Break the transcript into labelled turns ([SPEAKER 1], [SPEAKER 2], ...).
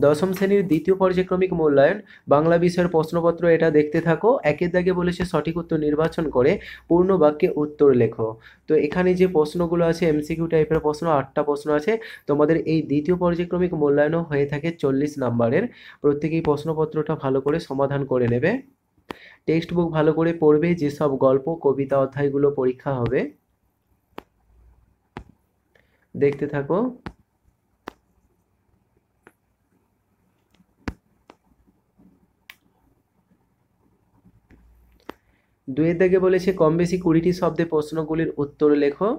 [SPEAKER 1] দশম শ্রেণীর দ্বিতীয় পর্যায়ক্রমিক মূল্যায়ন বাংলা বিষয়ের প্রশ্নপত্র, এটা দেখতে থাকো। একের দাগে বলেছে সঠিক উত্তর নির্বাচন করে পূর্ণ বাক্যে উত্তর লেখো। তো এখানে যে প্রশ্নগুলো আছে এমসিকিউ টাইপের প্রশ্ন, 8টা প্রশ্ন আছে। তোমাদের এই দ্বিতীয় পর্যায়ক্রমিক মূল্যায়নও হয়ে থাকে 40 নাম্বারের। প্রত্যেকেই প্রশ্নপত্রটা ভালো করে সমাধান করে নেবে। টেক্সট বুক ভালো করে পড়বে, যেসব গল্প কবিতা অধ্যায়গুলো পরীক্ষা হবে। দেখতে থাকো। দুয়ের দাগে বলেছে কম বেশি 20টি শব্দে প্রশ্নগুলির উত্তর লেখো।